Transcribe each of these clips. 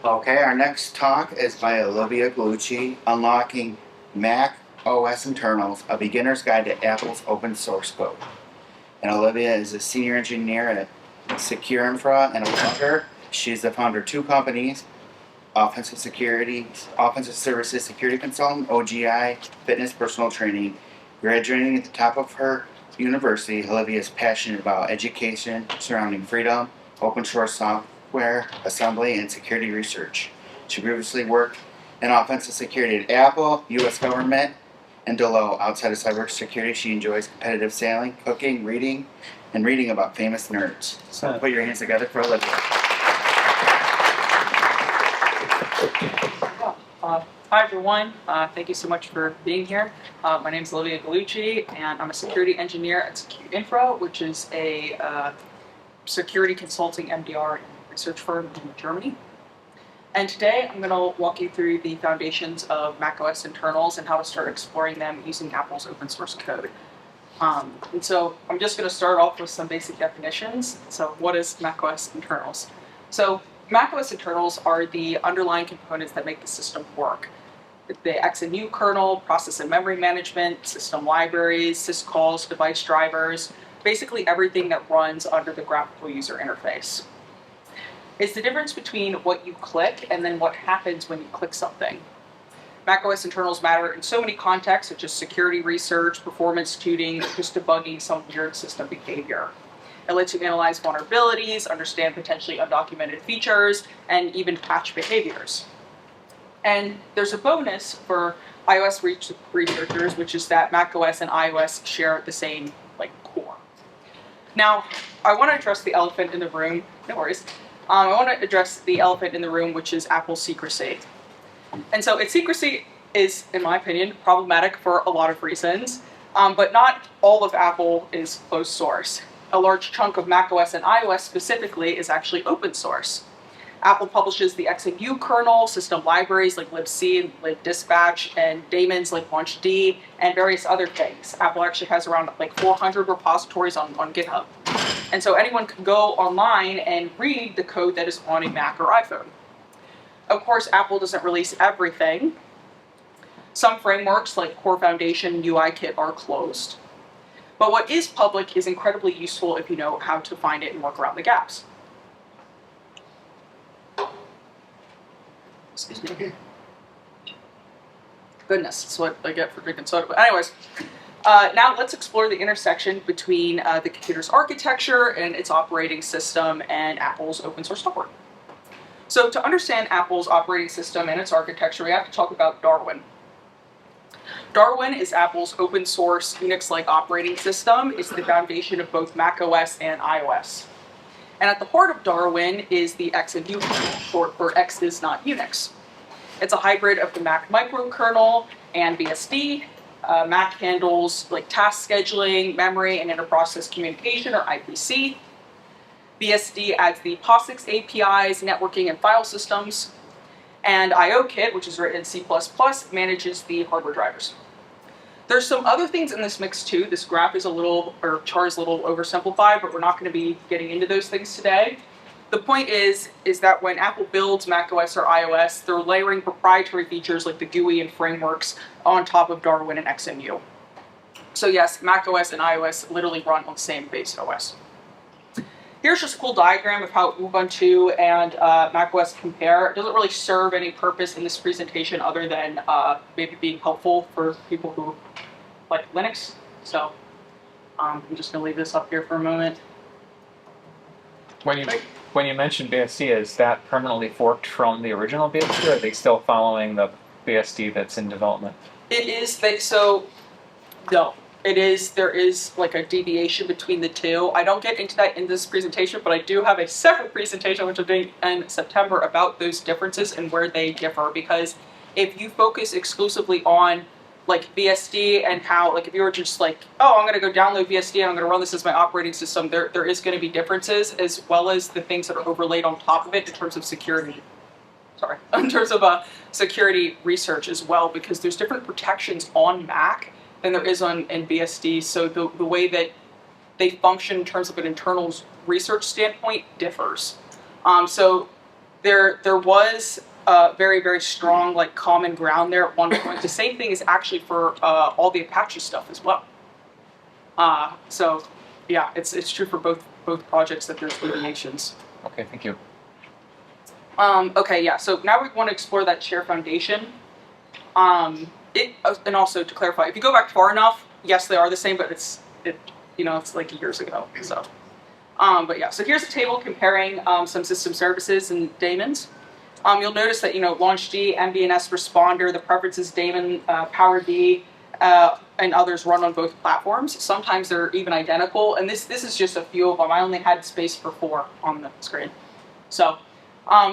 Okay, our next talk is by Olivia Gallucci, Unlocking Mac OS Internals, A Beginner's Guide to Apple's Open Source Code. And Olivia is a senior engineer at Secure Infra and a blogger. She's the founder of two companies, Offensive Services Security Consultant, OGI, Fitness Personal Training. Graduating at the top of her university, Olivia is passionate about education surrounding freedom, open source software, assembly, and security research. She previously worked in offensive security at Apple, U.S. government, and Deloitte. Outside of cybersecurity, she enjoys competitive sailing, cooking, reading about famous nerds. So put your hands together for Olivia. Hi everyone, thank you so much for being here. My name is Olivia Gallucci and I'm a security engineer at Secure Infra, which is a security consulting MDR and research firm in Germany. And today I'm going to walk you through the foundations of macOS internals and how to start exploring them using Apple's open source code. And so I'm just going to start off with some basic definitions. So what is macOS internals? So macOS internals are the underlying components that make the system work. The X and U kernel, process and memory management, system libraries, syscalls, device drivers, basically everything that runs under the graphical user interface. It's the difference between what you click and then what happens when you click something. macOS internals matter in so many contexts, such as security research, performance tuning, just debugging some weird system behavior. It lets you analyze vulnerabilities, understand potentially undocumented features, and even patch behaviors. And there's a bonus for iOS researchers, which is that macOS and iOS share the same core. Now, I want to address the elephant in the room. No worries. I want to address the elephant in the room, which is Apple's secrecy. And so its secrecy is, in my opinion, problematic for a lot of reasons, but not all of Apple is closed source. A large chunk of macOS and iOS specifically is actually open source. Apple publishes the X and U kernel, system libraries like libc and libdispatch, and daemons like launchd, and various other things. Apple actually has around 400 repositories on GitHub. And so anyone can go online and read the code that is on a Mac or iPhone. Of course, Apple doesn't release everything. Some frameworks like Core Foundation and UIKit are closed. But what is public is incredibly useful if you know how to find it and work around the gaps. Excuse me. Goodness, that's what I get for drinking soda. But anyways, now let's explore the intersection between the computer's architecture and its operating system and Apple's open source software. So to understand Apple's operating system and its architecture, we have to talk about Darwin. Darwin is Apple's open source Unix-like operating system. It's the foundation of both macOS and iOS. And at the heart of Darwin is the X and U kernel, short for X is not Unix. It's a hybrid of the Mac microkernel and BSD. Mac handles task scheduling, memory, and interprocess communication, or IPC. BSD adds the POSIX APIs, networking, and file systems. And IOKit, which is written in C++, manages the hardware drivers. There's some other things in this mix too. This graph is chart is a little oversimplified, but we're not going to be getting into those things today. The point is that when Apple builds macOS or iOS, they're layering proprietary features like the GUI and frameworks on top of Darwin and XMU. So yes, macOS and iOS literally run on the same base OS. Here's just a cool diagram of how Ubuntu and macOS compare. It doesn't really serve any purpose in this presentation other than maybe being helpful for people who like Linux. So I'm just going to leave this up here for a moment. When you mentioned BSD, is that permanently forked from the original BSD, or are they still following the BSD that's in development? It is, no. It is, there is a deviation between the two. I don't get into that in this presentation, but I do have a separate presentation which I'm doing in September about those differences and where they differ, because if you focus exclusively on BSD and how, if you were just oh, I'm going to go download BSD and I'm going to run this as my operating system, there is going to be differences, as well as the things that are overlaid on top of it in terms of security. In terms of security research as well, because there's different protections on Mac than there is in BSD, so the way that they function in terms of an internal research standpoint differs. So there was very, very strong like common ground there at one point. The same thing is actually for all the Apache stuff as well. So yeah, it's true for both projects that there's deviations. Okay, thank you. Okay, yeah. So now we want to explore that share foundation. And also to clarify, if you go back far enough, yes, they are the same, but it's like years ago. So, but yeah. So here's a table comparing some system services and daemons. You'll notice that LaunchD, MDNS Responder, the preferences daemon, PowerD, and others run on both platforms. Sometimes they're even identical, and this is just a few of them. I only had space for 4 on the screen. So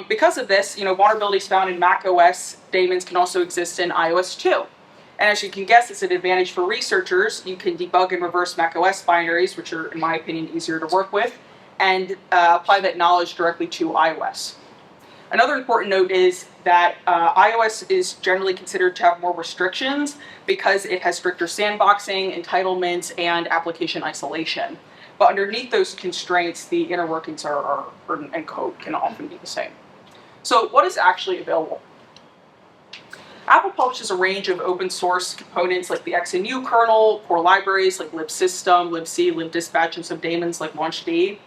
because of this, vulnerabilities found in macOS daemons can also exist in iOS too. And as you can guess, it's an advantage for researchers. You can debug and reverse macOS binaries, which are, in my opinion, easier to work with, and apply that knowledge directly to iOS. Another important note is that iOS is generally considered to have more restrictions because it has stricter sandboxing, entitlements, and application isolation. But underneath those constraints, the inner workings and code can often be the same. So what is actually available? Apple publishes a range of open source components like the XNU kernel, core libraries like libsystem, libc, libdispatch, and some daemons like launchd.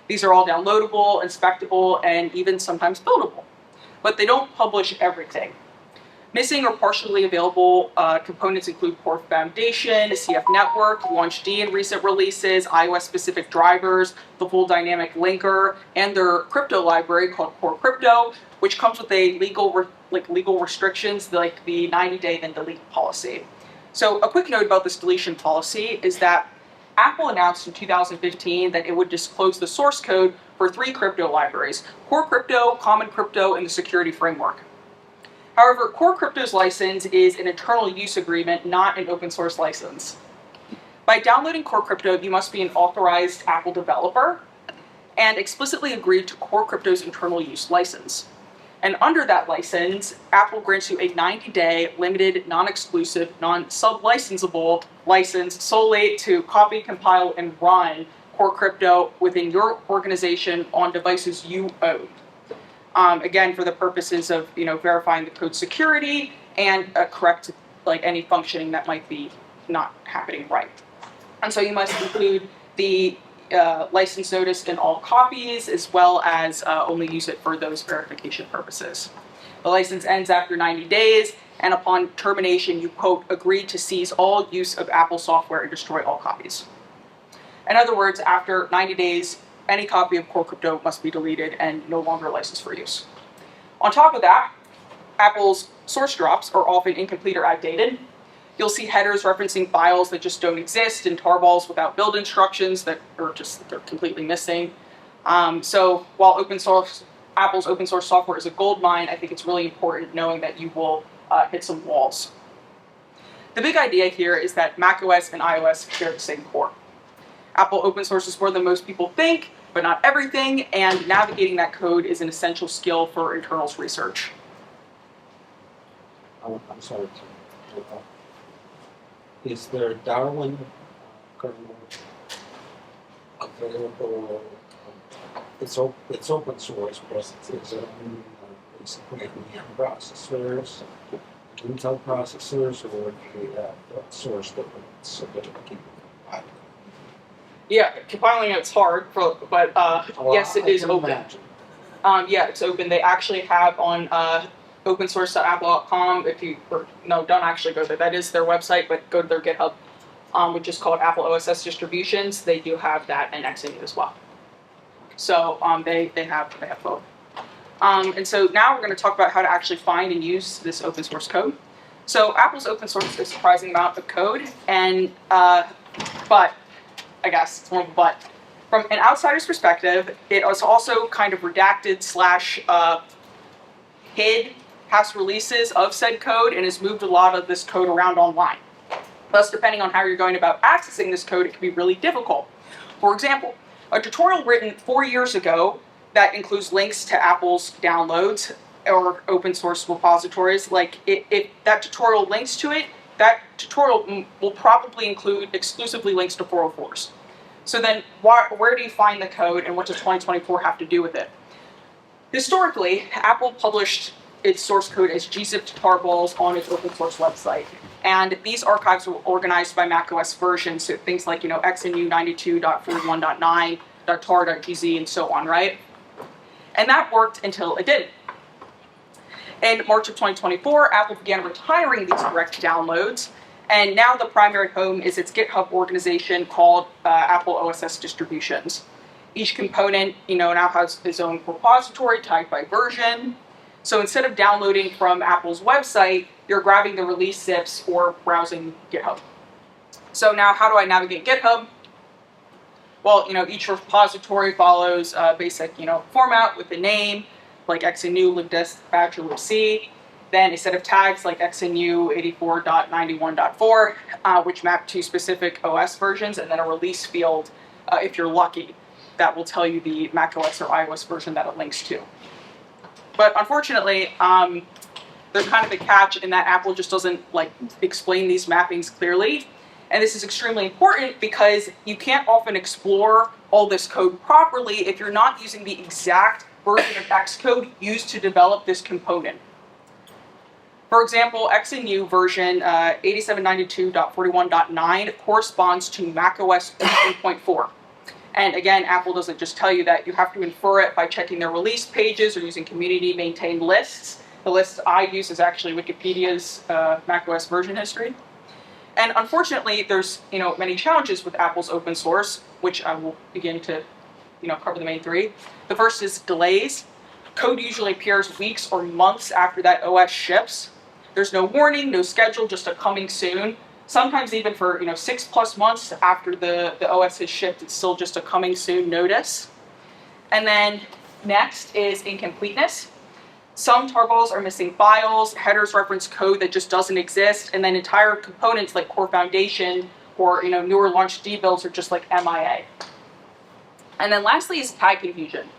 These are all downloadable, inspectable, and even sometimes buildable. But they don't publish everything. Missing or partially available components include Core Foundation, CF Network, LaunchD in recent releases, iOS-specific drivers, the full dynamic linker, and their crypto library called Core Crypto, which comes with a legal restrictions like the 90-day then delete policy. So a quick note about this deletion policy is that Apple announced in 2015 that it would disclose the source code for 3 crypto libraries: Core Crypto, Common Crypto, and the Security Framework. However, Core Crypto's license is an internal use agreement, not an open source license. By downloading Core Crypto, you must be an authorized Apple developer and explicitly agree to Core Crypto's internal use license. And under that license, Apple grants you a 90-day limited, non-exclusive, non-sub-licensable license solely to copy, compile, and run Core Crypto within your organization on devices you own. Again, for the purposes of verifying the code security and correct any functioning that might be not happening right. And so you must include the license notice in all copies, as well as only use it for those verification purposes. The license ends after 90 days, and upon termination, you, quote, agree to cease all use of Apple software and destroy all copies. In other words, after 90 days, any copy of Core Crypto must be deleted and no longer licensed for use. On top of that, Apple's source drops are often incomplete or outdated. You'll see headers referencing files that just don't exist and tarballs without build instructions that are they're completely missing. So while Apple's open source software is a goldmine, I think it's really important knowing that you will hit some walls. The big idea here is that macOS and iOS share the same core. Apple open sources more than most people think, but not everything, and navigating that code is an essential skill for internals research. I'm sorry. Is there Darwin kernel available? It's open source, but is it on basically NVM processors, Intel processors, or do we have source documents that we can compile? Yeah, compiling it's hard, but yes, it is open. Yeah, it's open. They actually have on opensource.apple.com. Don't actually go there. That is their website, but go to their GitHub, which is called Apple OSS Distributions. They do have that and XNU as well. So they have both. And so now we're going to talk about how to actually find and use this open source code. So Apple's open source is a surprising amount of code, and but I guess it's more of a but. From an outsider's perspective, it is also kind of redacted / hid past releases of said code and has moved a lot of this code around online. Thus, depending on how you're going about accessing this code, it can be really difficult. For example, a tutorial written 4 years ago that includes links to Apple's downloads or open source repositories, if that tutorial links to it, that tutorial will probably include exclusively links to 404s. So then where do you find the code and what does 2024 have to do with it? Historically, Apple published its source code as gzipped tarballs on its open source website. And these archives were organized by macOS versions, so things like, XNU 92.41.9, .tar.gz, and so on, right? And that worked until it didn't. In March of 2024, Apple began retiring these direct downloads, and now the primary home is its GitHub organization called Apple OSS Distributions. Each component, now has its own repository tagged by version. So instead of downloading from Apple's website, you're grabbing the release zips or browsing GitHub. So now, how do I navigate GitHub? Well, each repository follows a basic, format with a name, like XNU, libdist, batch, or libc. Then a set of tags like XNU 84.91.4, which map to specific OS versions, and then a release field, if you're lucky, that will tell you the macOS or iOS version that it links to. But unfortunately, there's kind of a catch in that Apple just doesn't explain these mappings clearly. And this is extremely important because you can't often explore all this code properly if you're not using the exact version of Xcode used to develop this component. For example, XNU version 8792.41.9 corresponds to macOS 13.4. And again, Apple doesn't just tell you that. You have to infer it by checking their release pages or using community-maintained lists. The list I use is actually Wikipedia's macOS version history. And unfortunately, there's many challenges with Apple's open source, which I will begin to cover the main three. The first is delays. Code usually appears weeks or months after that OS ships. There's no warning, no schedule, just a coming soon. Sometimes even for 6+ months after the OS has shipped, it's still just a coming soon notice. And then next is incompleteness. Some tarballs are missing files, headers reference code that just doesn't exist, and then entire components like Core Foundation or newer launch D builds are just like MIA. And then lastly is tag confusion.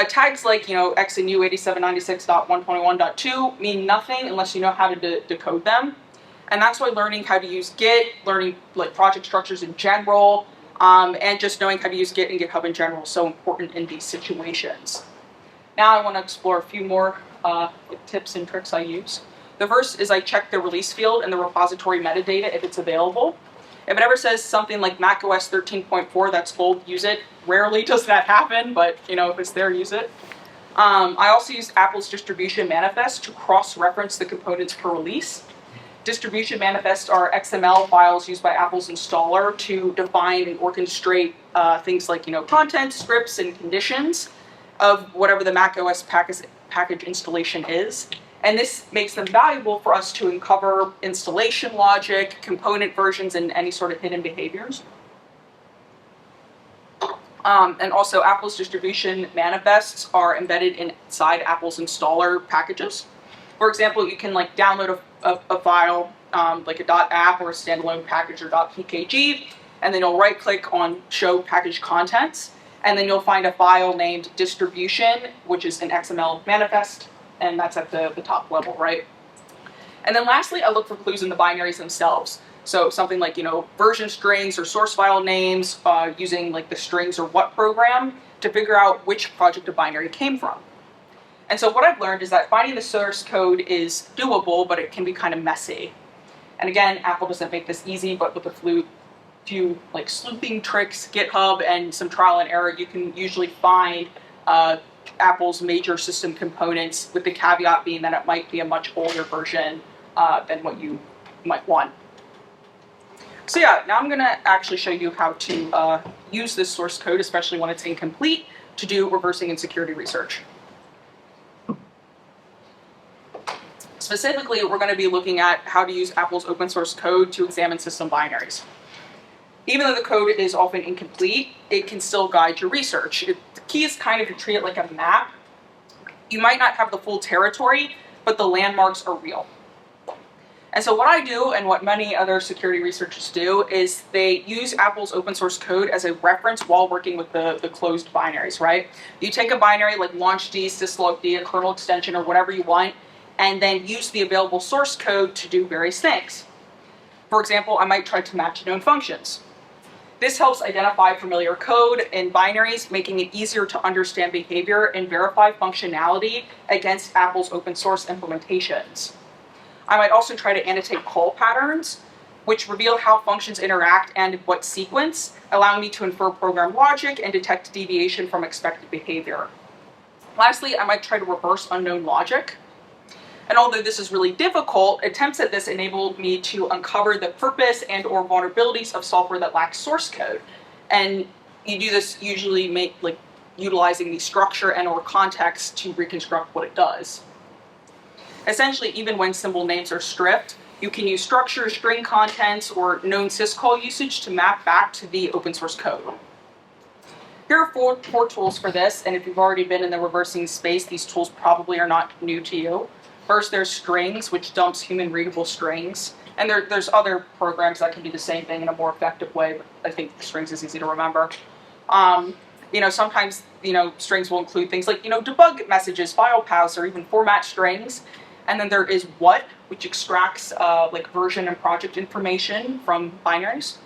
Tags like XNU 8796.121.2 mean nothing unless you know how to decode them. And that's why learning how to use Git, learning project structures in general, and just knowing how to use Git and GitHub in general is so important in these situations. Now I want to explore a few more tips and tricks I use. The first is I check the release field and the repository metadata if it's available. If it ever says something like macOS 13.4, that's bold, use it. Rarely does that happen, but if it's there, use it. I also use Apple's distribution manifest to cross-reference the components per release. Distribution manifests are XML files used by Apple's installer to define and orchestrate things like content, scripts, and conditions of whatever the macOS package installation is. And this makes them valuable for us to uncover installation logic, component versions, and any sort of hidden behaviors. And also, Apple's distribution manifests are embedded inside Apple's installer packages. For example, you can download a file like a .app or a standalone package or .pkg, and then you'll right-click on Show Package Contents, and then you'll find a file named Distribution, which is an XML manifest, and that's at the top level, right? And then lastly, I look for clues in the binaries themselves. So something like, version strings or source file names, using the strings or what program to figure out which project a binary came from. And so what I've learned is that finding the source code is doable, but it can be kind of messy. And again, Apple doesn't make this easy, but with a few sleuthing tricks, GitHub, and some trial and error, you can usually find Apple's major system components, with the caveat being that it might be a much older version than what you might want. So yeah, now I'm going to actually show you how to use this source code, especially when it's incomplete, to do reversing and security research. Specifically, we're going to be looking at how to use Apple's open source code to examine system binaries. Even though the code is often incomplete, it can still guide your research. The key is kind of to treat it like a map. You might not have the full territory, but the landmarks are real. And so what I do, and what many other security researchers do, is they use Apple's open source code as a reference while working with the closed binaries, right? You take a binary like launched-d, syslog-d, a kernel extension, or whatever you want, and then use the available source code to do various things. For example, I might try to match known functions. This helps identify familiar code and binaries, making it easier to understand behavior and verify functionality against Apple's open source implementations. I might also try to annotate call patterns, which reveal how functions interact and in what sequence, allowing me to infer program logic and detect deviation from expected behavior. Lastly, I might try to reverse unknown logic. And although this is really difficult, attempts at this enabled me to uncover the purpose and or vulnerabilities of software that lacks source code. And you do this usually utilizing the structure and or context to reconstruct what it does. Essentially, even when symbol names are stripped, you can use structure, string contents, or known syscall usage to map back to the open source code. Here are four tools for this, and if you've already been in the reversing space, these tools probably are not new to you. First, there's strings, which dumps human-readable strings. And there's other programs that can do the same thing in a more effective way, but I think strings is easy to remember. Sometimes, strings will include things like, debug messages, file paths, or even format strings. And then there is what, which extracts version and project information from binaries.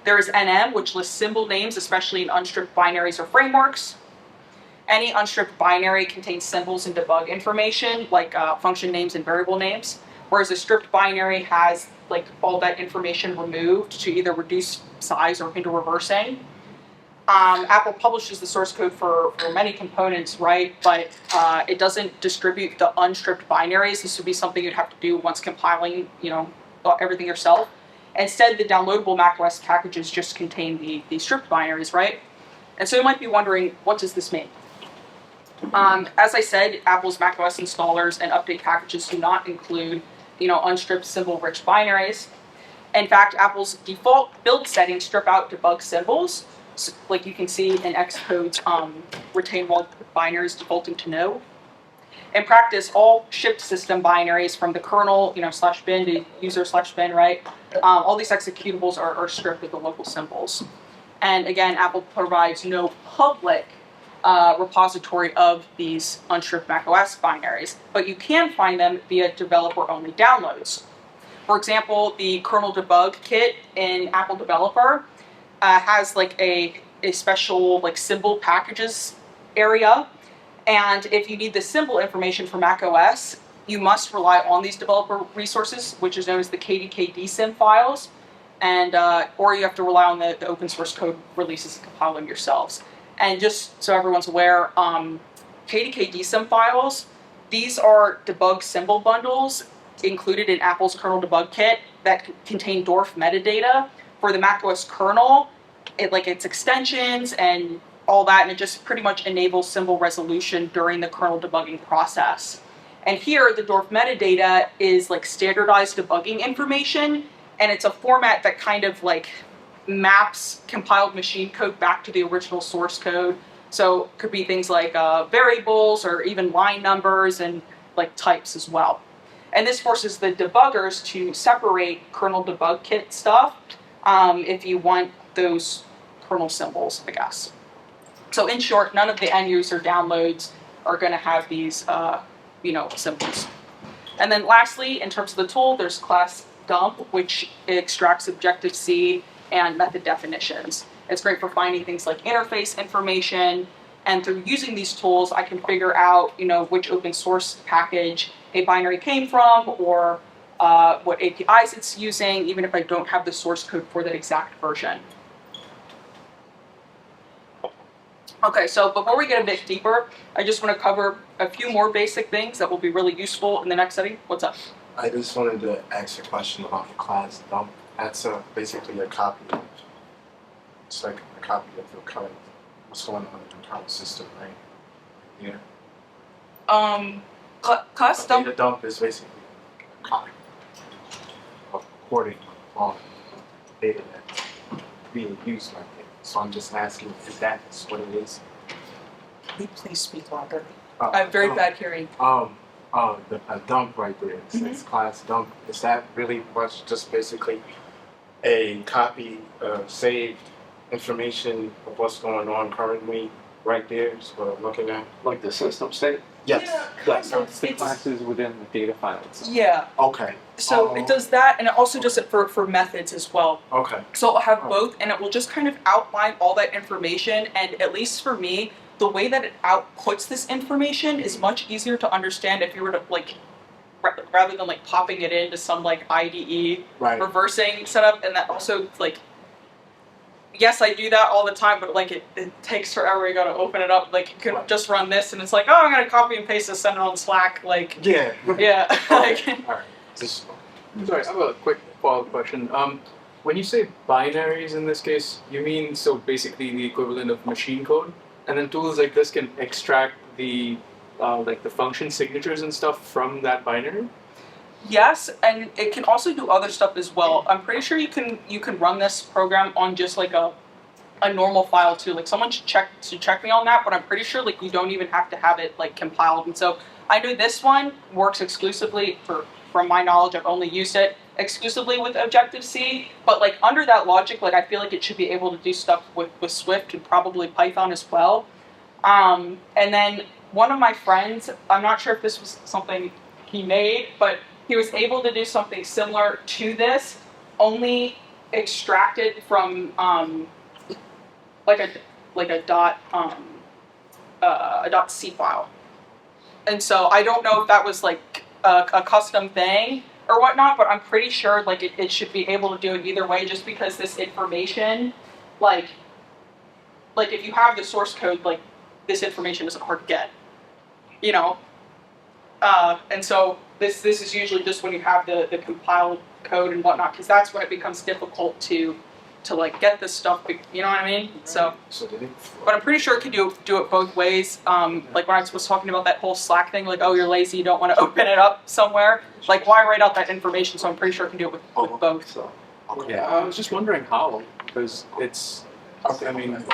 There is NM, which lists symbol names, especially in unstripped binaries or frameworks. Any unstripped binary contains symbols and debug information, like function names and variable names, whereas a stripped binary has all that information removed to either reduce size or hinder reversing. Apple publishes the source code for many components, right? But it doesn't distribute the unstripped binaries. This would be something you'd have to do once compiling, everything yourself. Instead, the downloadable macOS packages just contain the stripped binaries, right? And so you might be wondering, what does this mean? As I said, Apple's macOS installers and update packages do not include, unstripped symbol-rich binaries. In fact, Apple's default build settings strip out debug symbols, so, like you can see in Xcode's retain multiple binaries defaulting to no. In practice, all shipped system binaries from the kernel, /bin to user/bin, right? All these executables are stripped of the local symbols. And again, Apple provides no public repository of these unstripped macOS binaries, but you can find them via developer-only downloads. For example, the kernel debug kit in Apple Developer has a special symbol packages area, and if you need the symbol information for macOS, you must rely on these developer resources, which is known as the KDK DSym files, and or you have to rely on the open source code releases and compile them yourselves. And just so everyone's aware, KDK DSym files, these are debug symbol bundles included in Apple's kernel debug kit that contain DORF metadata for the macOS kernel, its extensions and all that, and it just pretty much enables symbol resolution during the kernel debugging process. And here, the DORF metadata is standardized debugging information, and it's a format that kind of maps compiled machine code back to the original source code. So it could be things like variables or even line numbers and types as well. And this forces the debuggers to separate kernel debug kit stuff if you want those kernel symbols, I guess. So in short, none of the end user downloads are going to have these symbols. And then lastly, in terms of the tool, there's class dump, which extracts Objective-C and method definitions. It's great for finding things like interface information, and through using these tools, I can figure out, which open source package a binary came from, or what APIs it's using, even if I don't have the source code for that exact version. Okay, so before we get a bit deeper, I just want to cover a few more basic things that will be really useful in the next setting. What's up? I just wanted to ask a question about the class dump. That's basically a copy of, it's like a copy of the current, what's going on in the current system, right? Yeah. Class dump. Data dump is basically a copy of recording all the data that's being used right there. So I'm just asking if that's what it is. Can you please speak louder? I have very bad hearing. A dump right there. It says class dump. Is that really much just basically a copy of saved information of what's going on currently right there is what I'm looking at? Like the system state? Yes. Yeah. Yes. So it's the It's- classes within the data file itself. Yeah. Okay. So it does that, and it also does it for methods as well. Okay. So I'll have both, and it will just kind of outline all that information. And at least for me, the way that it outputs this information is much easier to understand if you were to like, rather than like popping it into some like IDE Right. reversing setup. And that also like, yes, I do that all the time, but like it takes forever. You got to open it up. Like you can just run this, and it's like, oh, I'm gonna copy and paste this, send it on Slack. Like, Yeah. yeah, like. All right. Just, Sorry, I have a quick follow-up question. When you say binaries in this case, you mean so basically the equivalent of machine code, and then tools like this can extract the like the function signatures and stuff from that binary? Yes, and it can also do other stuff as well. I'm pretty sure you can run this program on just like a normal file too. Like someone should check me on that, but I'm pretty sure like you don't even have to have it like compiled. And so I know this one works exclusively from my knowledge, I've only used it exclusively with Objective-C, but like under that logic, like I feel like it should be able to do stuff with Swift and probably Python as well. And then one of my friends, I'm not sure if this was something he made, but he was able to do something similar to this, only extracted from like a .c file. And so I don't know if that was like a custom thing or whatnot, but I'm pretty sure like it should be able to do it either way, just because this information, like if you have the source code, like this information isn't hard to get, you know. And so this is usually just when you have the compiled code and whatnot, because that's when it becomes difficult to like get this stuff, you know what I mean? So did it? but I'm pretty sure it can do it both ways. Like when I was talking about that whole Slack thing, like, oh, you're lazy, you don't want to open it up somewhere. Like, why write out that information? So I'm pretty sure it can do it with both. So Okay. yeah, I was just wondering how, because it's. I mean,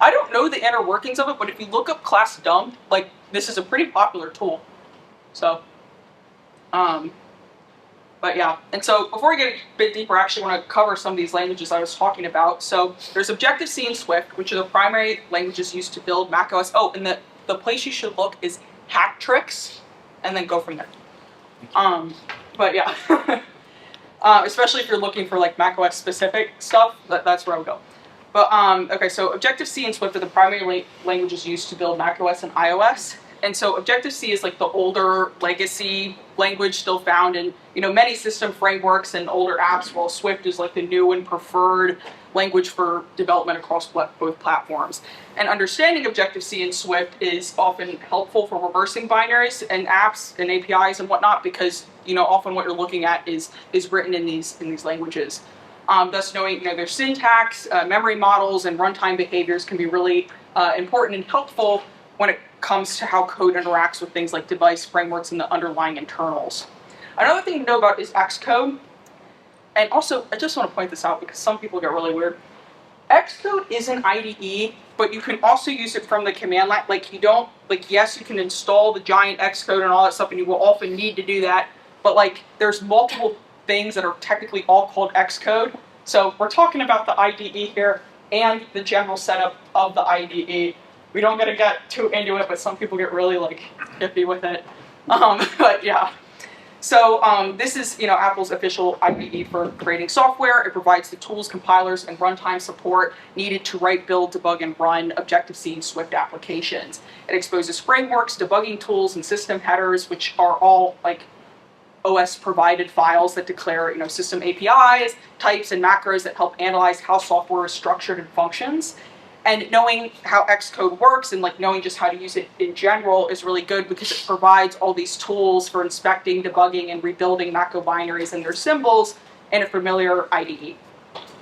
I don't know the inner workings of it, but if you look up class dump, like, this is a pretty popular tool. So, but yeah, and so before we get a bit deeper, I actually want to cover some of these languages I was talking about. So there's Objective-C and Swift, which are the primary languages used to build macOS. Oh, and the place you should look is Hacktrix, and then go from there. But yeah, especially if you're looking for like macOS specific stuff, that's where I would go. But okay, so Objective-C and Swift are the primary languages used to build macOS and iOS. And so Objective-C is like the older legacy language still found in many system frameworks and older apps, while Swift is like the new and preferred language for development across both platforms. And understanding Objective-C and Swift is often helpful for reversing binaries and apps and APIs and whatnot, because often what you're looking at is written in these languages. Thus, knowing their syntax, memory models, and runtime behaviors can be really important and helpful when it comes to how code interacts with things like device frameworks and the underlying internals. Another thing to know about is Xcode. And also, I just want to point this out because some people get really weird. Xcode is an IDE, but you can also use it from the command line. Like yes, you can install the giant Xcode and all that stuff, and you will often need to do that. But like, there's multiple things that are technically all called Xcode. So we're talking about the IDE here and the general setup of the IDE. We don't get to get too into it, but some people get really like hippie with it. But yeah. So this is Apple's official IDE for creating software. It provides the tools, compilers, and runtime support needed to write, build, debug, and run Objective-C and Swift applications. It exposes frameworks, debugging tools, and system headers, which are all like OS provided files that declare system APIs, types, and macros that help analyze how software is structured and functions. And knowing how Xcode works and like knowing just how to use it in general is really good, because it provides all these tools for inspecting, debugging, and rebuilding macro binaries and their symbols in a familiar IDE.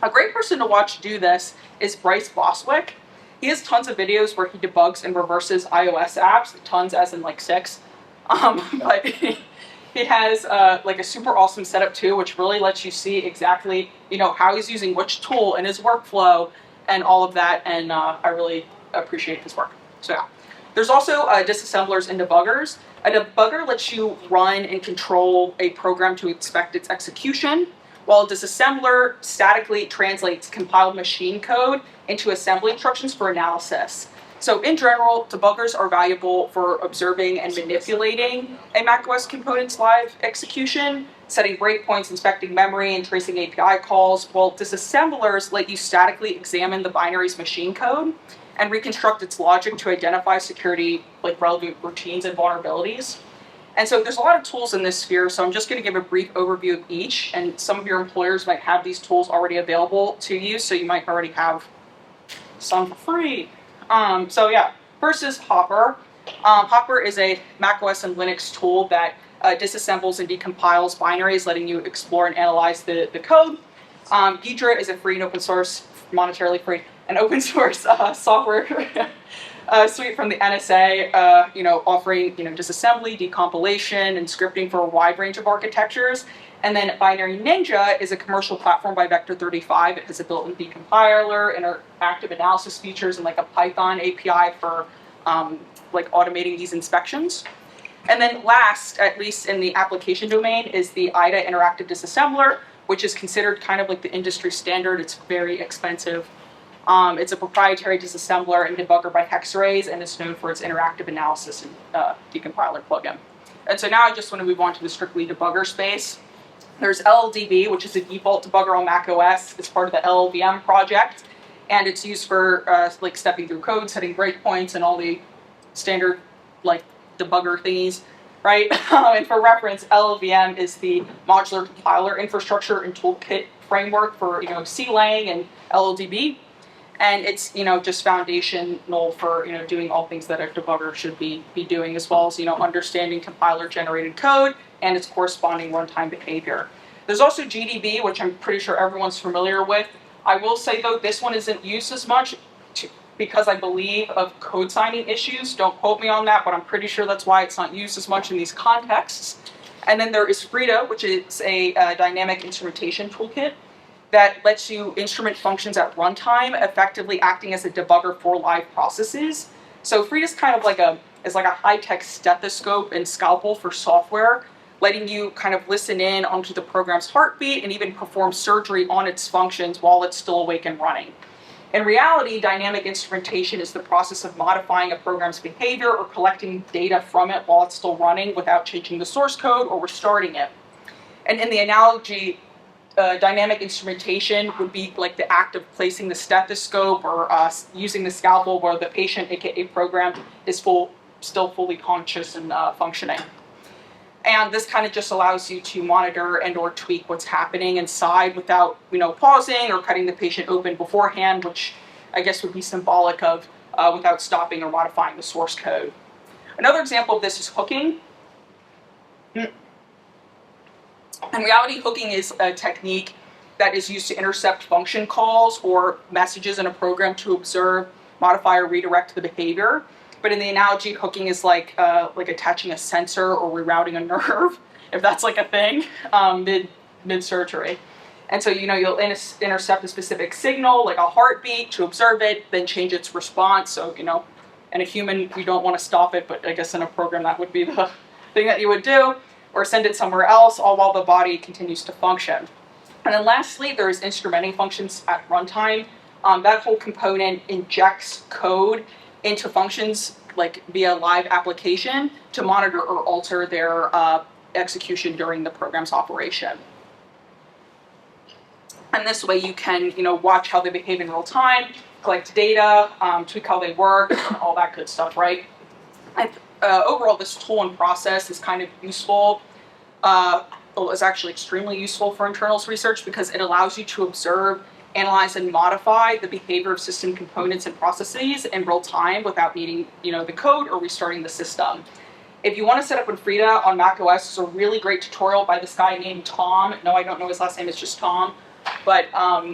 A great person to watch do this is Bryce Bostwick. He has tons of videos where he debugs and reverses iOS apps, tons as in like 6. But he has like a super awesome setup too, which really lets you see exactly how he's using which tool in his workflow and all of that, and I really appreciate his work. So yeah. There's also disassemblers and debuggers. A debugger lets you run and control a program to inspect its execution, while a disassembler statically translates compiled machine code into assembly instructions for analysis. So in general, debuggers are valuable for observing and manipulating a macOS component's live execution, setting breakpoints, inspecting memory, and tracing API calls, while disassemblers let you statically examine the binary's machine code and reconstruct its logic to identify security, like relevant routines and vulnerabilities. And so there's a lot of tools in this sphere, so I'm just going to give a brief overview of each, and some of your employers might have these tools already available to you, so you might already have some for free. So yeah, first is Hopper. Hopper is a macOS and Linux tool that disassembles and decompiles binaries, letting you explore and analyze the code. Ghidra is a free and open source, monetarily free, and open source software suite from the NSA, offering disassembly, decompilation, and scripting for a wide range of architectures. And then Binary Ninja is a commercial platform by Vector35. It has a built-in decompiler, interactive analysis features, and like a Python API for automating these inspections. And then last, at least in the application domain, is the IDA Interactive Disassembler, which is considered kind of like the industry standard. It's very expensive. It's a proprietary disassembler and debugger by Hexarrays, and it's known for its interactive analysis and decompiler plugin. And so now I just want to move on to the strictly debugger space. There's LLDB, which is a default debugger on macOS. It's part of the LLVM project, and it's used for stepping through code, setting breakpoints, and all the standard debugger thingies, right? And for reference, LLVM is the modular compiler infrastructure and toolkit framework for CLang and LLDB, and it's just foundational for doing all things that a debugger should be doing, as well as understanding compiler generated code and its corresponding runtime behavior. There's also GDB, which I'm pretty sure everyone's familiar with. I will say though, this one isn't used as much because I believe of code signing issues. Don't quote me on that, but I'm pretty sure that's why it's not used as much in these contexts. And then there is Frida, which is a dynamic instrumentation toolkit that lets you instrument functions at runtime, effectively acting as a debugger for live processes. So Frida is kind of like a high-tech stethoscope and scalpel for software, letting you kind of listen in onto the program's heartbeat and even perform surgery on its functions while it's still awake and running. In reality, dynamic instrumentation is the process of modifying a program's behavior or collecting data from it while it's still running without changing the source code or restarting it. And in the analogy, dynamic instrumentation would be like the act of placing the stethoscope or using the scalpel where the patient, aka program, is still fully conscious and functioning. And this kind of just allows you to monitor and or tweak what's happening inside without pausing or cutting the patient open beforehand, which I guess would be symbolic of without stopping or modifying the source code. Another example of this is hooking. In reality, hooking is a technique that is used to intercept function calls or messages in a program to observe, modify, or redirect the behavior. But in the analogy, hooking is like attaching a sensor or rerouting a nerve, if that's like a thing, mid-surgery. And so you'll intercept a specific signal, like a heartbeat, to observe it, then change its response. So in a human, you don't want to stop it, but I guess in a program that would be the thing that you would do, or send it somewhere else, all while the body continues to function. And then lastly, there's instrumenting functions at runtime. That whole component injects code into functions via live application to monitor or alter their execution during the program's operation. And this way you can watch how they behave in real time, collect data, tweak how they work, all that good stuff, right? And, overall, this tool and process is kind of useful. It's actually extremely useful for internals research because it allows you to observe, analyze, and modify the behavior of system components and processes in real time without needing the code or restarting the system. If you want to set up with Frida on macOS, it's a really great tutorial by this guy named Tom. No, I don't know his last name, it's just Tom. But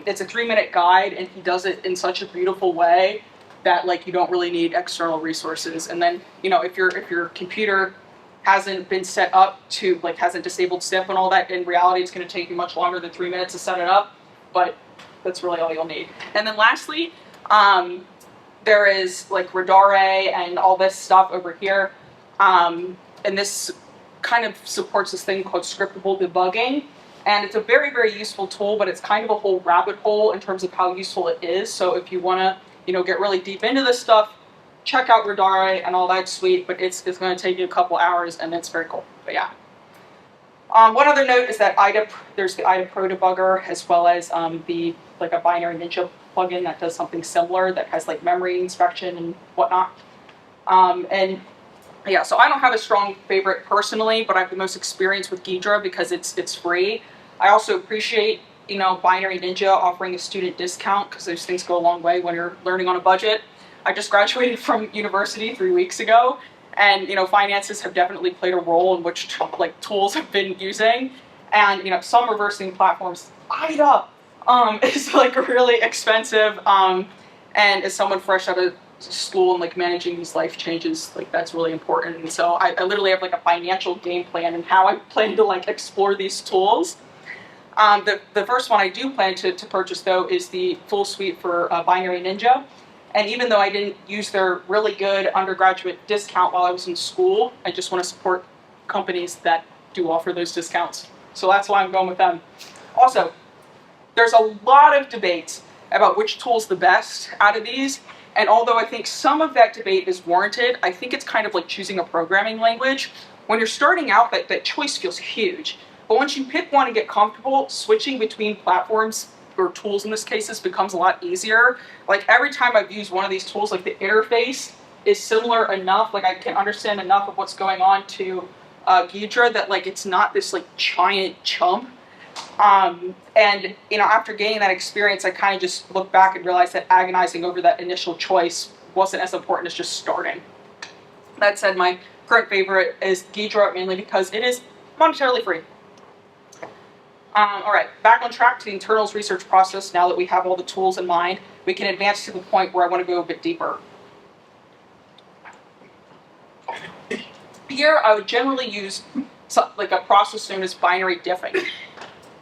it's a 3-minute guide, and he does it in such a beautiful way that you don't really need external resources. And then if your computer hasn't been set up to hasn't disabled SIP and all that, in reality it's going to take you much longer than 3 minutes to set it up, but that's really all you'll need. And then lastly, there is Radare and all this stuff over here, and this kind of supports this thing called scriptable debugging. And it's a very, very useful tool, but it's kind of a whole rabbit hole in terms of how useful it is. So if you want to, get really deep into this stuff, check out Radare and all that sweet, but it's going to take you a couple hours, and it's very cool. But yeah. One other note is that there's the IDA Pro debugger, as well as the like a binary ninja plugin that does something similar that has like memory inspection and whatnot. And yeah, so I don't have a strong favorite personally, but I have the most experience with Ghidra because it's free. I also appreciate, you know, Binary Ninja offering a student discount because those things go a long way when you're learning on a budget. I just graduated from university 3 weeks ago, and you know, finances have definitely played a role in which like tools I've been using. And you know, some reversing platforms, IDA, is like really expensive. And as someone fresh out of school and like managing these life changes, like that's really important. And so I literally have like a financial game plan and how I plan to like explore these tools. The first one I do plan to purchase though is the full suite for Binary Ninja. And even though I didn't use their really good undergraduate discount while I was in school, I just want to support companies that do offer those discounts. So that's why I'm going with them. Also, there's a lot of debates about which tool's the best out of these. And although I think some of that debate is warranted, I think it's kind of like choosing a programming language. When you're starting out, that choice feels huge. But once you pick one and get comfortable, switching between platforms, or tools in this case, becomes a lot easier. Like every time I've used one of these tools, like the interface is similar enough, like I can understand enough of what's going on to Ghidra that like it's not this like giant chump. And you know, after gaining that experience, I kind of just look back and realize that agonizing over that initial choice wasn't as important as just starting. That said, my current favorite is Ghidra, mainly because it is monetarily free. All right, back on track to the internals research process. Now that we have all the tools in mind, we can advance to the point where I want to go a bit deeper. Here, I would generally use like a process known as binary diffing,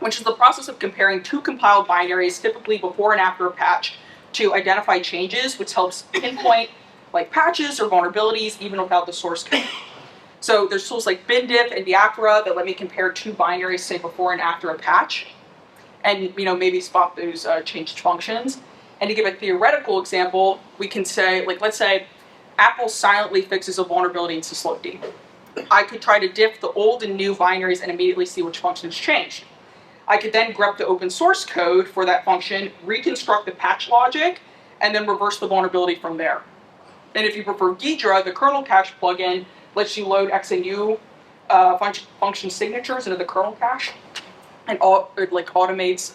which is the process of comparing two compiled binaries, typically before and after a patch, to identify changes, which helps pinpoint like patches or vulnerabilities even without the source code. So there's tools like bindiff and diaphora that let me compare two binaries, say before and after a patch, and you know, maybe spot those changed functions. And to give a theoretical example, we can say, like, let's say Apple silently fixes a vulnerability in syslog-d. I could try to diff the old and new binaries and immediately see which functions changed. I could then grep the open source code for that function, reconstruct the patch logic, and then reverse the vulnerability from there. And if you prefer Ghidra, the kernel cache plugin lets you load XNU function signatures into the kernel cache, and it like automates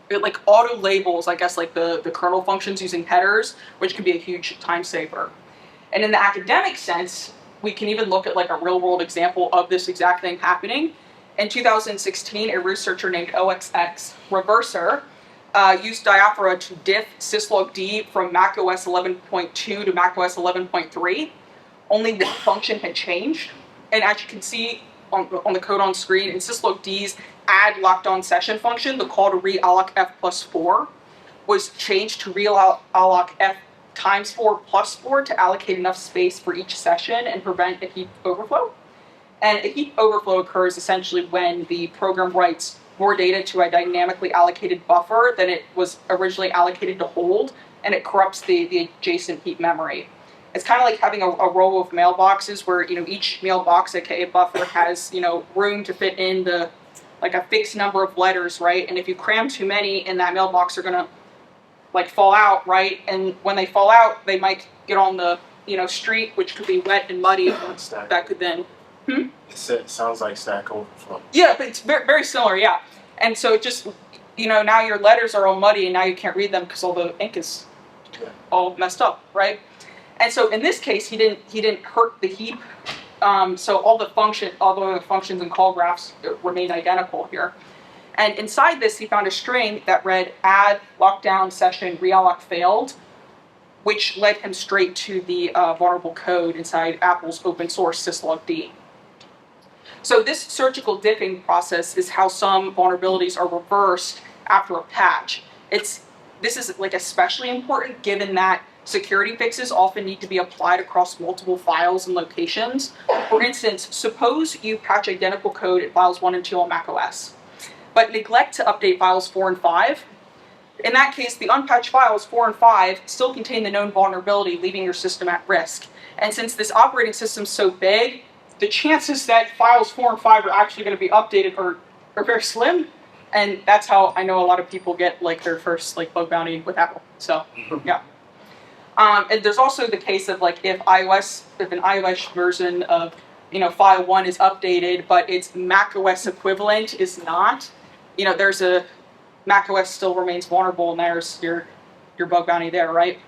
it auto labels, I guess, like the kernel functions using headers, which can be a huge time saver. And in the academic sense, we can even look at like a real world example of this exact thing happening. In 2016, a researcher named OXX Reverser used diaphora to diff syslog-d from macOS 11.2 to macOS 11.3. Only one function had changed. And as you can see on the code on screen, in syslog-d's add locked on session function, the call to realloc f plus 4 was changed to realloc f times 4 plus 4 to allocate enough space for each session and prevent a heap overflow. And a heap overflow occurs essentially when the program writes more data to a dynamically allocated buffer than it was originally allocated to hold, and it corrupts the adjacent heap memory. It's kind of like having a row of mailboxes where, you know, each mailbox, aka buffer, has, you know, room to fit in the like a fixed number of letters, right? And if you cram too many in that mailbox, they're gonna like fall out, right? And when they fall out, they might get on the, you know, street, which could be wet and muddy. That could then. It sounds like Stack Overflow. Yeah, but it's very, very similar, yeah. And so it just, you know, now your letters are all muddy and now you can't read them because all the ink is all messed up, right? And so in this case, he didn't hurt the heap. So all the functions and call graphs remain identical here. And inside this, he found a string that read add lockdown session realloc failed, which led him straight to the vulnerable code inside Apple's open source syslog-d. So this surgical diffing process is how some vulnerabilities are reversed after a patch. This is like especially important given that security fixes often need to be applied across multiple files and locations. For instance, suppose you patch identical code in files 1 and 2 on macOS, but neglect to update files 4 and 5. In that case, the unpatched files 4 and 5 still contain the known vulnerability, leaving your system at risk. And since this operating system's so big, the chances that files 4 and 5 are actually going to be updated are very slim. And that's how I know a lot of people get like their first like bug bounty with Apple. So yeah. And there's also the case of like if an iOS version of file 1 is updated, but its macOS equivalent is not. There's a macOS still remains vulnerable, and there's your bug bounty there, right?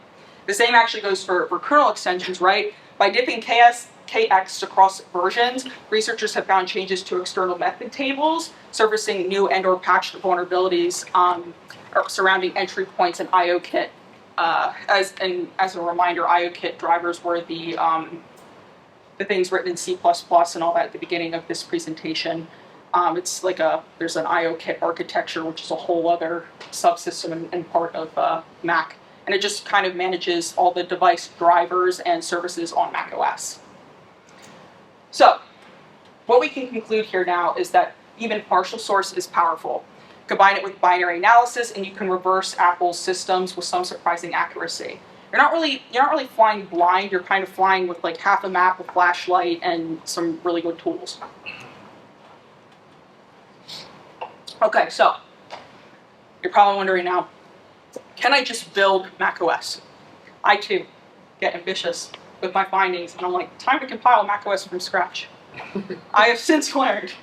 The same actually goes for kernel extensions, right? By dipping KX across versions, researchers have found changes to external method tables, surfacing new and/or patched vulnerabilities surrounding entry points in IOKit. As a reminder, IOKit drivers were the things written in C++ and all that at the beginning of this presentation. It's like there's an IOKit architecture, which is a whole other subsystem and part of Mac. And it just kind of manages all the device drivers and services on macOS. So, what we can conclude here now is that even partial source is powerful. Combine it with binary analysis, and you can reverse Apple's systems with some surprising accuracy. You're not really flying blind. You're kind of flying with like half a map, a flashlight, and some really good tools. Okay, so you're probably wondering now, can I just build macOS? I too get ambitious with my findings, and I'm like, time to compile macOS from scratch. I have since learned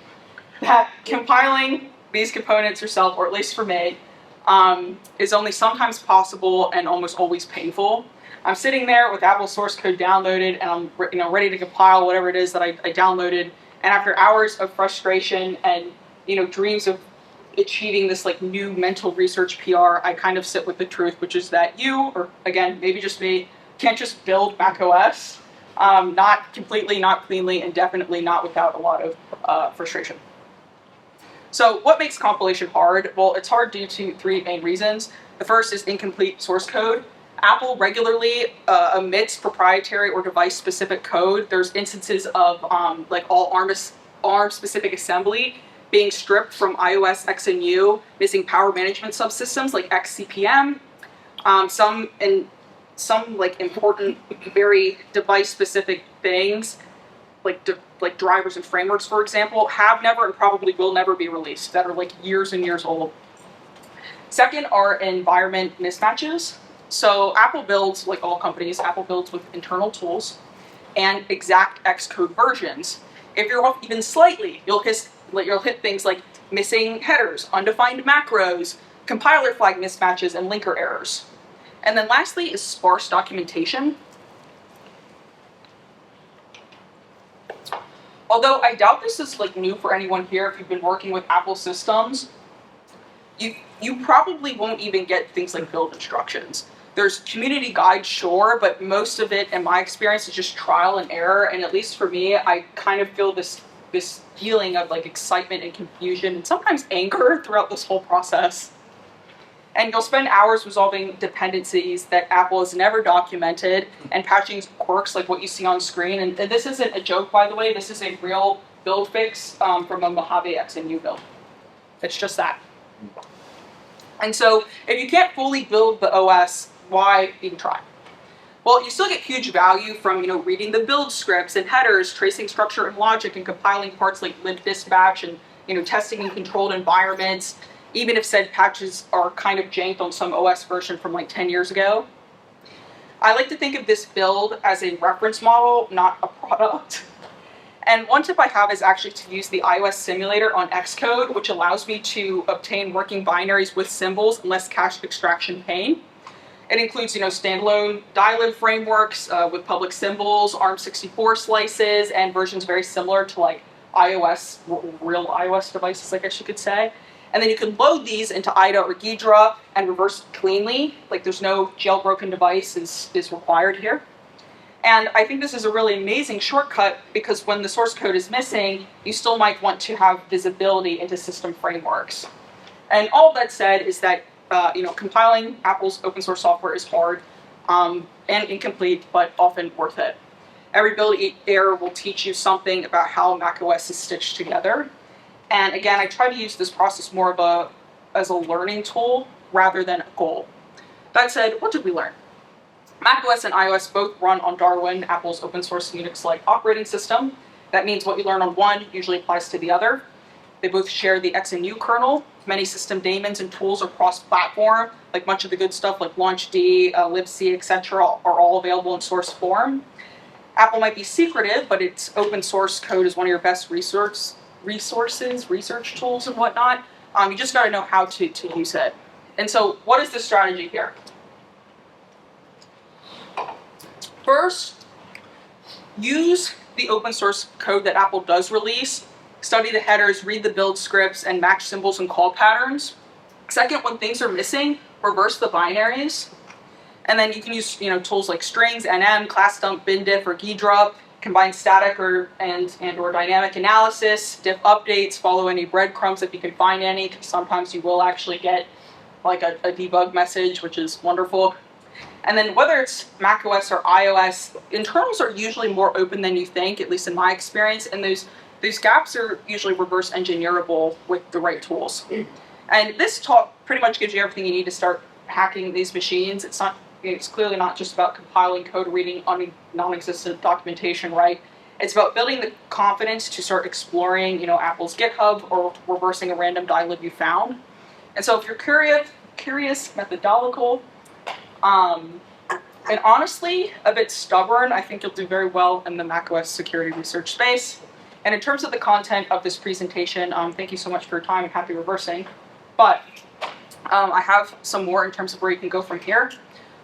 that compiling these components yourself, or at least for me, is only sometimes possible and almost always painful. I'm sitting there with Apple source code downloaded, and I'm ready to compile whatever it is that I downloaded. And after hours of frustration and dreams of achieving this like new mental research PR, I kind of sit with the truth, which is that you, or again maybe just me, can't just build macOS, not completely, not cleanly, and definitely not without a lot of frustration. So what makes compilation hard? Well, it's hard due to 3 main reasons. The first is incomplete source code. Apple regularly omits proprietary or device-specific code. There's instances of like all ARM-specific assembly being stripped from iOS X and U, missing power management subsystems like XCPM. Some like important, very device-specific things, like drivers and frameworks, for example, have never and probably will never be released, that are like years and years old. Second are environment mismatches. So Apple builds, like all companies, Apple builds with internal tools and exact Xcode versions. If you're off even slightly, you'll hit things like missing headers, undefined macros, compiler flag mismatches, and linker errors. And then lastly is sparse documentation. Although I doubt this is like new for anyone here if you've been working with Apple systems, you probably won't even get things like build instructions. There's community guides, sure, but most of it, in my experience, is just trial and error. And at least for me, I kind of feel this feeling of like excitement and confusion and sometimes anger throughout this whole process. And you'll spend hours resolving dependencies that Apple has never documented and patching quirks like what you see on screen. And this isn't a joke, by the way. This is a real build fix from a Mojave XNU build. It's just that. And so if you can't fully build the OS, why even try? Well, you still get huge value from reading the build scripts and headers, tracing structure and logic, and compiling parts like libdispatch, and testing in controlled environments, even if said patches are kind of janked on some OS version from like 10 years ago. I like to think of this build as a reference model, not a product. And one tip I have is actually to use the iOS simulator on Xcode, which allows me to obtain working binaries with symbols and less cache extraction pain. It includes, standalone dialib frameworks with public symbols, ARM64 slices, and versions very similar to like iOS, real iOS devices, I guess you could say. And then you can load these into IDA or Ghidra and reverse it cleanly. Like there's no jailbroken device is required here. And I think this is a really amazing shortcut because when the source code is missing, you still might want to have visibility into system frameworks. And all that said is that compiling Apple's open source software is hard and incomplete, but often worth it. Every build error will teach you something about how macOS is stitched together. And again, I try to use this process more as a learning tool rather than a goal. That said, what did we learn? macOS and iOS both run on Darwin, Apple's open source Unix-like operating system. That means what you learn on one usually applies to the other. They both share the XNU kernel. Many system daemons and tools are cross-platform, like much of the good stuff like LaunchD, libc, etc. are all available in source form. Apple might be secretive, but its open source code is one of your best research tools and whatnot. You just got to know how to use it. And so what is the strategy here? First, use the open source code that Apple does release. Study the headers, read the build scripts, and match symbols and call patterns. Second, when things are missing, reverse the binaries. And then you can use tools like strings, nm, class dump, bin diff, or gedrup. Combine static or dynamic analysis, diff updates, follow any breadcrumbs if you can find any, because sometimes you will actually get like a debug message, which is wonderful. And then whether it's macOS or iOS, internals are usually more open than you think, at least in my experience, and those gaps are usually reverse engineerable with the right tools. And this talk pretty much gives you everything you need to start hacking these machines. It's clearly not just about compiling code, reading non-existent documentation, right? It's about building the confidence to start exploring, Apple's GitHub or reversing a random dilib you found. And so if you're curious, methodological, and honestly, a bit stubborn, I think you'll do very well in the macOS security research space. And in terms of the content of this presentation, thank you so much for your time and happy reversing. But I have some more in terms of where you can go from here.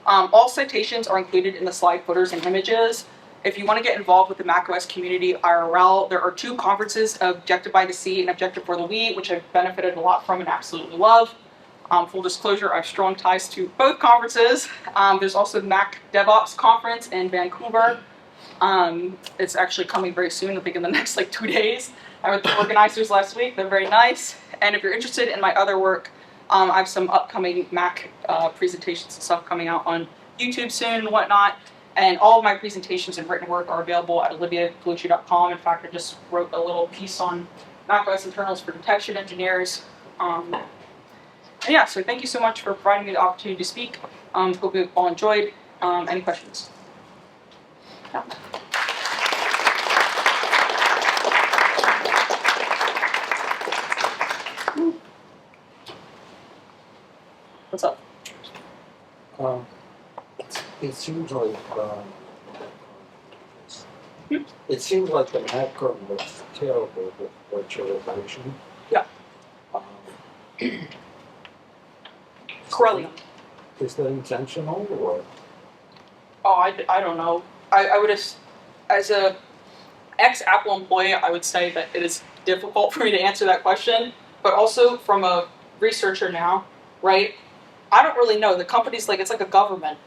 All citations are included in the slide footers and images. If you want to get involved with the macOS community IRL, there are 2 conferences, Objective by the C and Objective for the Wii, which I've benefited a lot from and absolutely love. Full disclosure, I have strong ties to both conferences. There's also the Mac DevOps conference in Vancouver. It's actually coming very soon, I think in the next 2 days. I met the organizers last week, they're very nice. And if you're interested in my other work, I have some upcoming Mac presentations and stuff coming out on YouTube soon and whatnot. And all of my presentations and written work are available at oliviagallucci.com. In fact, I just wrote a little piece on macOS internals for detection engineers. And yeah, so thank you so much for providing me the opportunity to speak. Hope you all enjoyed. Any questions? Yeah. What's up? It seems like the Mac kernel was terrible with virtualization. Yeah. Corellium. Is that intentional or? Oh, I don't know. I would have, as a ex-Apple employee, I would say that it is difficult for me to answer that question. But also from a researcher now, right? I don't really know. The company's it's like a government,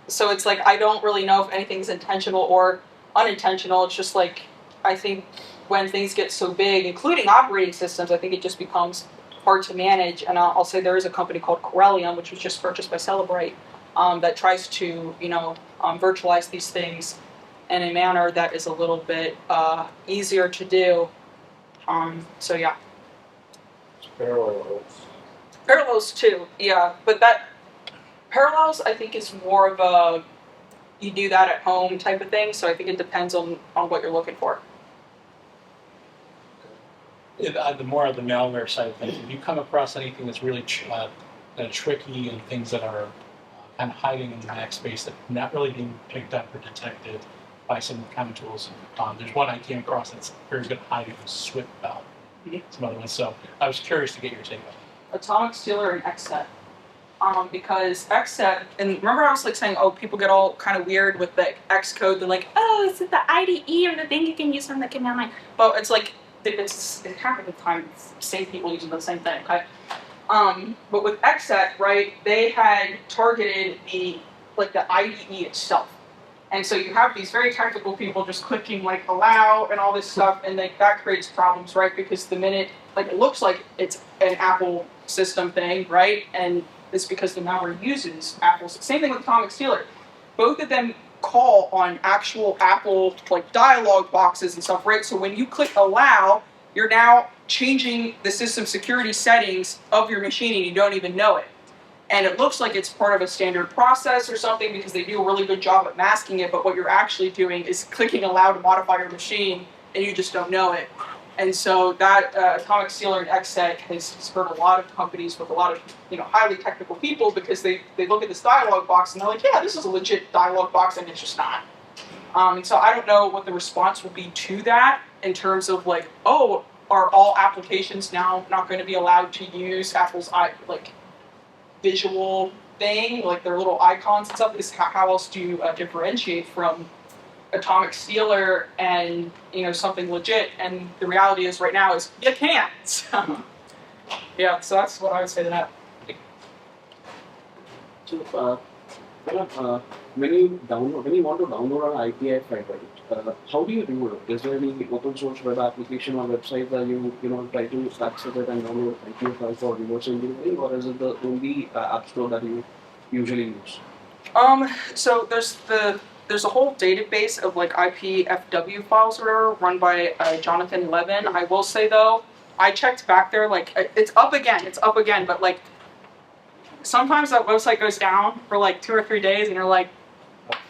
So it's I don't really know if anything's intentional or unintentional. It's just I think when things get so big, including operating systems, I think it just becomes hard to manage. And I'll say there is a company called Corellium, which was just purchased by Celebrate, that tries to, virtualize these things in a manner that is a little bit easier to do. So yeah. Parallels too, yeah. But Parallels I think is more of a you do that at home type of thing. So I think it depends on what you're looking for. The more of the malware side of things, if you come across anything that's really tricky and things that are kind of hiding in the Mac space that are not really being picked up or detected by some of the common tools, there's one I came across that's very good at hiding, Swift Belt, some other ones. So I was curious to get your take on it. Atomic Stealer and XSET. Because XSET, and remember I was saying, people get all kind of weird with the Xcode. They're is it the IDE or the thing you can use from the command line? But it's it's half of the time same people using the same thing, okay? But with XSET, right, they had targeted the IDE itself. And so you have these very technical people just clicking allow and all this stuff, and that creates problems, right? Because the minute, it looks like it's an Apple system thing, right? And it's because the malware uses Apple's. Same thing with Atomic Stealer. Both of them call on actual Apple dialog boxes and stuff, right? So when you click allow, you're now changing the system security settings of your machine and you don't even know it. And it looks like it's part of a standard process or something because they do a really good job at masking it, but what you're actually doing is clicking allow to modify your machine and you just don't know it. And so that atomic sealer and XSET has hurt a lot of companies with a lot of highly technical people because they look at this dialog box and they're like, yeah, this is a legit dialog box, and it's just not. And so I don't know what the response will be to that in terms of like, oh, are all applications now not going to be allowed to use Apple's visual thing, like their little icons and stuff? Because how else do you differentiate from atomic sealer and something legit? And the reality is right now is you can't. So, yeah, so that's what I would say to that. So, when you want to download an API file, right? How do you do it? Is there any open source web application or website that you try to access it and download API files for reverse engineering, or is it the only app store that you usually use? So there's a whole database of like IPFW files that are run by Jonathan Levin. I will say though, I checked back there, like it's up again, but like sometimes that website goes down for like 2 or 3 days and you're like,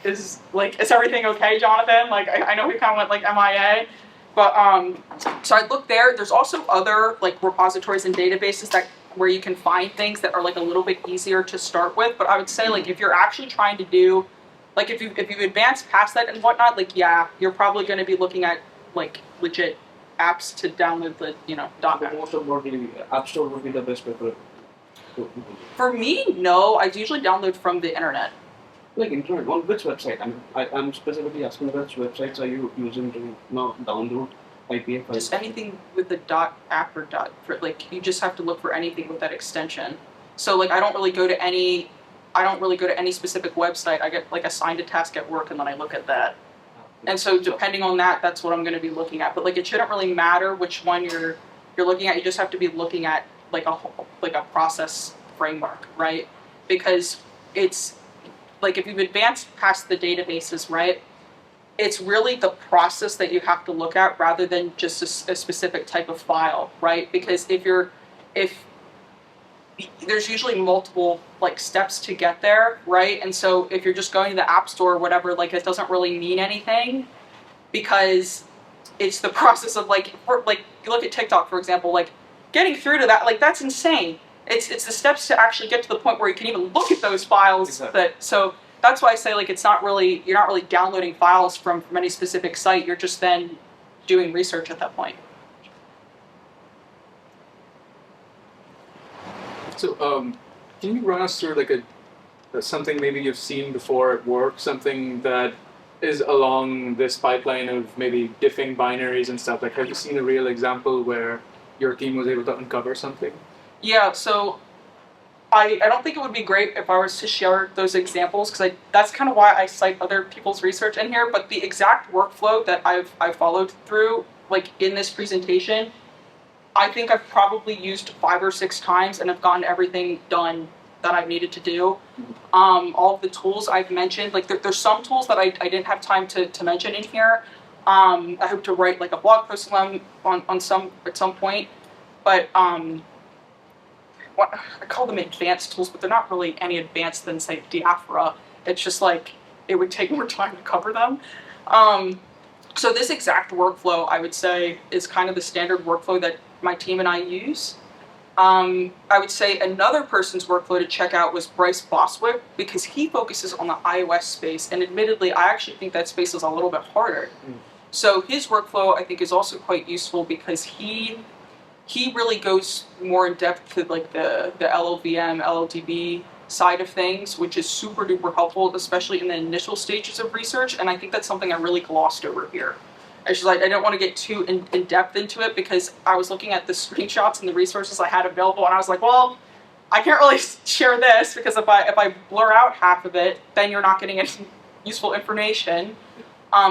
is everything okay, Jonathan? Like I know he kind of went like MIA, but so I looked there. There's also other like repositories and databases where you can find things that are like a little bit easier to start with. But I would say like if you're actually trying to do, like if you've advanced past that and whatnot, like yeah, you're probably going to be looking at like legit apps to download the .NET. Most of what the app store would be the best preferred. For me, no. I usually download from the internet. Like internet, on which website? I'm specifically asking which websites are you using to download API files? Just anything with the .app or like you just have to look for anything with that extension. So like I don't really go to any specific website. I get like assigned a task at work and then I look at that. And so depending on that, that's what I'm going to be looking at. But like it shouldn't really matter which one you're looking at. You just have to be looking at like a process framework, right? Because it's like if you've advanced past the databases, right? It's really the process that you have to look at rather than just a specific type of file, right? Because if there's usually multiple like steps to get there, right? And so if you're just going to the app store or whatever, like it doesn't really mean anything because it's the process of like you look at TikTok, for example, like getting through to that, like that's insane. It's the steps to actually get to the point where you can even look at those files. Exactly. So that's why I say like you're not really downloading files from any specific site. You're just then doing research at that point. So, can you run us through like something maybe you've seen before at work, something that is along this pipeline of maybe diffing binaries and stuff? Like, have you seen a real example where your team was able to uncover something? Yeah, so I don't think it would be great if I was to share those examples because that's kind of why I cite other people's research in here. But the exact workflow that I've followed through, like in this presentation, I think I've probably used 5 or 6 times and have gotten everything done that I've needed to do. All of the tools I've mentioned, like there's some tools that I didn't have time to mention in here. I hope to write like a blog post on some at some point, but I call them advanced tools, but they're not really any advanced than say Diaphora. It's just like it would take more time to cover them. So this exact workflow, I would say, is kind of the standard workflow that my team and I use. I would say another person's workflow to check out was Bryce Boswick because he focuses on the iOS space, and admittedly, I actually think that space is a little bit harder. So his workflow, I think, is also quite useful because he really goes more in depth to like the LLVM, LLDB side of things, which is super duper helpful, especially in the initial stages of research. And I think that's something I really glossed over here. I don't want to get too in depth into it because I was looking at the screenshots and the resources I had available, and I was like, well, I can't really share this because if I blur out half of it, then you're not getting any useful information.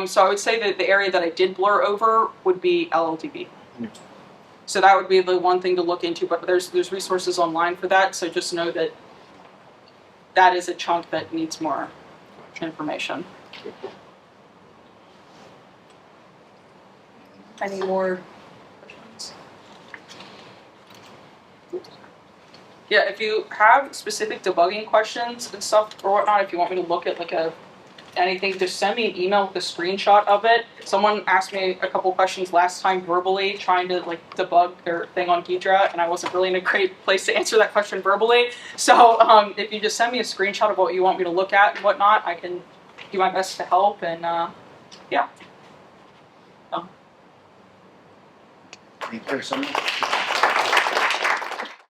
So I would say that the area that I did blur over would be LLDB. So that would be the one thing to look into, but there's resources online for that, so just know that that is a chunk that needs more information. Any more questions? Yeah, if you have specific debugging questions and stuff or whatnot, if you want me to look at like anything, just send me an email with a screenshot of it. Someone asked me a couple questions last time verbally, trying to like debug their thing on Ghidra, and I wasn't really in a great place to answer that question verbally. So if you just send me a screenshot of what you want me to look at and whatnot, I can do my best to help. And yeah. Any questions?